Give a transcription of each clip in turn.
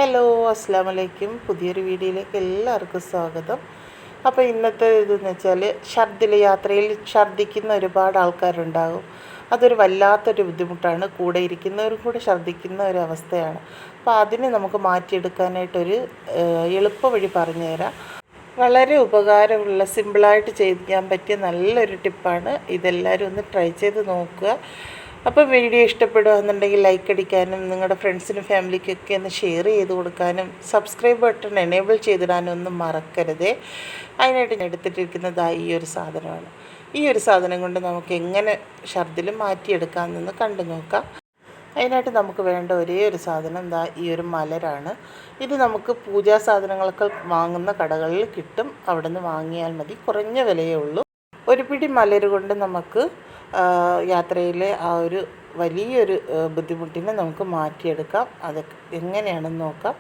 Hello, അസ്സാം വലൈക്കും. പുതിയൊരു വീഡിയോയിലേക്ക് എല്ലാവർക്കും സ്വാഗതം. അപ്പോൾ ഇന്നത്തെ ഇതെന്ന് വെച്ചാൽ യാത്രയിൽ ഛർദ്ദിക്കുന്ന ഒരുപാട് ആൾക്കാരുണ്ടാകും. അതൊരു വല്ലാത്തൊരു ബുദ്ധിമുട്ടാണ്. കൂടെ ഇരിക്കുന്നവരും കൂടെ ഛർദ്ദിക്കുന്ന ഒരവസ്ഥയാണ്. അപ്പോൾ അതിനെ നമുക്ക് മാറ്റിയെടുക്കാനായിട്ടൊരു എളുപ്പ വഴി പറഞ്ഞുതരാം. വളരെ ഉപകാരമുള്ള സിമ്പിളായിട്ട് ചെയ്യാൻ പറ്റിയ നല്ലൊരു ടിപ്പാണ്. ഇതെല്ലാവരും ഒന്ന് ട്രൈ ചെയ്ത് നോക്കുക. അപ്പോൾ വീഡിയോ ഇഷ്ടപ്പെടുകയെന്നുണ്ടെങ്കിൽ ലൈക്ക് അടിക്കാനും നിങ്ങളുടെ ഫ്രണ്ട്സിനും ഫാമിലിക്കൊക്കെ ഒന്ന് ഷെയർ ചെയ്ത് കൊടുക്കാനും സബ്സ്ക്രൈബ് ബട്ടൺ എനേബിൾ ചെയ്തിടാനും ഒന്നും മറക്കരുതേ. അതിനായിട്ട് ഞാൻ എടുത്തിട്ടിരിക്കുന്നത് ഈ ഒരു സാധനമാണ്. ഈ ഒരു സാധനം കൊണ്ട് നമുക്ക് എങ്ങനെ ഛർദ്ദിൽ മാറ്റിയെടുക്കാമെന്ന് കണ്ടു നോക്കാം. അതിനായിട്ട് നമുക്ക് വേണ്ട ഒരേ ഒരു സാധനം ഈ ഒരു മലരാണ്. ഇത് നമുക്ക് പൂജാ സാധനങ്ങളൊക്കെ വാങ്ങുന്ന കടകളിൽ കിട്ടും. അവിടെ നിന്ന് വാങ്ങിയാൽ മതി. കുറഞ്ഞ വിലയേ ഉള്ളൂ. ഒരു പിടി മലര് കൊണ്ട് നമുക്ക് യാത്രയിലെ ആ ഒരു വലിയൊരു ബുദ്ധിമുട്ടിനെ നമുക്ക് മാറ്റിയെടുക്കാം. അത് എങ്ങനെയാണെന്ന് നോക്കാം.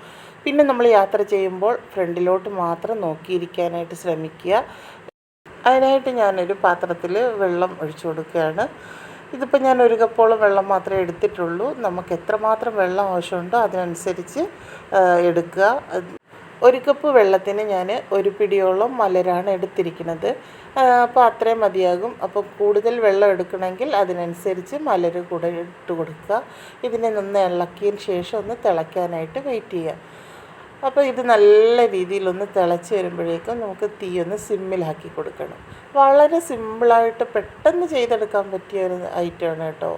പിന്നെ നമ്മൾ യാത്ര ചെയ്യുമ്പോൾ ഫ്രണ്ടിലോട്ട് മാത്രം നോക്കിയിരിക്കാനായിട്ട് ശ്രമിക്കുക. അതിനായിട്ട് ഞാനൊരു പാത്രത്തിൽ വെള്ളം ഒഴിച്ചു കൊടുക്കുകയാണ്. ഇതിപ്പോൾ ഞാൻ ഒരു കപ്പോളം വെള്ളം മാത്രമേ എടുത്തിട്ടുള്ളൂ. നമുക്ക് എത്രമാത്രം വെള്ളം ആവശ്യമുണ്ടോ അതിനനുസരിച്ച് എടുക്കുക. ഒരു കപ്പ് വെള്ളത്തിന് ഞാൻ ഒരു പിടിയോളം മലരാണ് എടുത്തിരിക്കുന്നത്. അപ്പോൾ അത്രയും മതിയാകും. അപ്പോൾ കൂടുതൽ വെള്ളം എടുക്കണമെങ്കിൽ അതിനനുസരിച്ച് മലര് കൂടെ ഇട്ട് കൊടുക്കുക. ഇതിനെ ഒന്ന് ഇളക്കിയതിന് ശേഷം ഒന്ന് തിളയ്ക്കാനായിട്ട് വെയിറ്റ് ചെയ്യുക. അപ്പോൾ ഇത് നല്ല രീതിയിലൊന്ന് തിളച്ച് വരുമ്പോഴേക്കും നമുക്ക് തീ ഒന്ന് സിമ്മിലാക്കി കൊടുക്കണം. വളരെ സിമ്പിളായിട്ട് പെട്ടെന്ന് ചെയ്തെടുക്കാൻ പറ്റിയ ഒരു ഐറ്റമാണ് കേട്ടോ.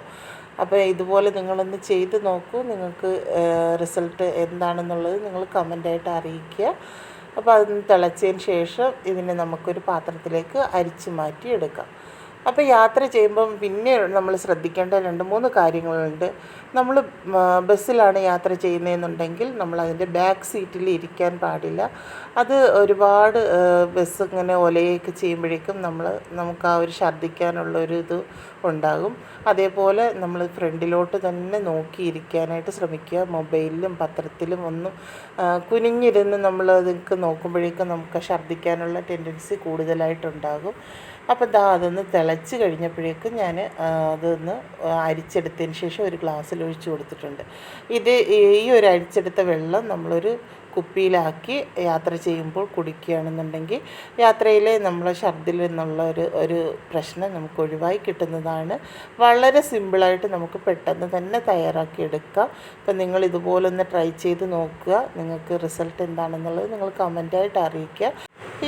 അപ്പോൾ ഇതുപോലെ നിങ്ങളൊന്ന് ചെയ്ത് നോക്കൂ. നിങ്ങൾക്ക് റിസൾട്ട് എന്താണെന്നുള്ളത് നിങ്ങൾ കമൻ്റായിട്ട് അറിയിക്കുക. അപ്പോൾ അതൊന്ന് തിളച്ചതിന് ശേഷം ഇതിനെ നമുക്കൊരു പാത്രത്തിലേക്ക് അരിച്ച് മാറ്റി എടുക്കാം. അപ്പോൾ യാത്ര ചെയ്യുമ്പം പിന്നെ നമ്മൾ ശ്രദ്ധിക്കേണ്ട 2-3 കാര്യങ്ങളുണ്ട്. നമ്മൾ ബസ്സിലാണ് യാത്ര ചെയ്യുന്നതെന്നുണ്ടെങ്കിൽ നമ്മൾ അതിൻ്റെ ബാക്ക് സീറ്റിൽ ഇരിക്കാൻ പാടില്ല. അത് ഒരുപാട് ബസ് ഇങ്ങനെ ഒലയൊക്കെ ചെയ്യുമ്പോഴേക്കും നമുക്ക് ആ ഒരു ഛർദ്ദിക്കാനുള്ളൊരു ഇത് ഉണ്ടാകും. അതേപോലെ നമ്മൾ ഫ്രണ്ടിലോട്ട് തന്നെ നോക്കിയിരിക്കാനായിട്ട് ശ്രമിക്കുക. മൊബൈലിലും പത്രത്തിലും ഒന്നും കുനിഞ്ഞിരുന്ന് നമ്മൾ അതൊക്കെ നോക്കുമ്പോഴേക്കും നമുക്ക് ഛർദ്ദിക്കാനുള്ള ടെൻഡൻസി കൂടുതലായിട്ടുണ്ടാകും. അപ്പോൾ അതൊന്ന് തിളച്ച് കഴിഞ്ഞപ്പോഴേക്കും ഞാൻ അതൊന്ന് അരിച്ചെടുത്തതിന് ശേഷം ഒരു ഗ്ലാസ്സിൽ ഒഴിച്ച് കൊടുത്തിട്ടുണ്ട്. ഈ ഒരു അരിച്ചെടുത്ത വെള്ളം നമ്മളൊരു കുപ്പിയിലാക്കി യാത്ര ചെയ്യുമ്പോൾ കുടിക്കുകയാണെന്നുണ്ടെങ്കിൽ യാത്രയിൽ നമ്മളെ ഛർദ്ദിൽ നിന്നുള്ള ഒരു പ്രശ്നം നമുക്ക് ഒഴിവായി കിട്ടുന്നതാണ്. വളരെ സിമ്പിളായിട്ട് നമുക്ക് പെട്ടെന്ന് തന്നെ തയ്യാറാക്കിയെടുക്കാം. അപ്പം നിങ്ങൾ ഇതുപോലൊന്ന് ട്രൈ ചെയ്ത് നോക്കുക. നിങ്ങൾക്ക് റിസൾട്ട് എന്താണെന്നുള്ളത് നിങ്ങൾ കമൻ്റായിട്ട് അറിയിക്കുക.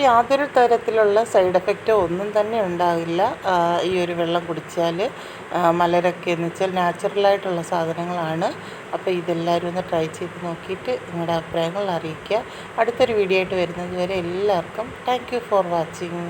യാതൊരു തരത്തിലുള്ള സൈഡ് എഫക്റ്റോ ഒന്നും തന്നെ ഉണ്ടാകില്ല ഈ ഒരു വെള്ളം കുടിച്ചാൽ. മലരൊക്കെ എന്ന് വെച്ചാൽ നാച്ചുറലായിട്ടുള്ള സാധനങ്ങളാണ്. അപ്പോൾ ഇതെല്ലാവരും ഒന്ന് ട്രൈ ചെയ്ത് നോക്കിയിട്ട് നിങ്ങളുടെ അഭിപ്രായങ്ങൾ അറിയിക്കുക. അടുത്തൊരു വീഡിയോ ആയിട്ട് വരുന്നത് വരെ എല്ലാവർക്കും താങ്ക് യു ഫോർ വാച്ചിങ്.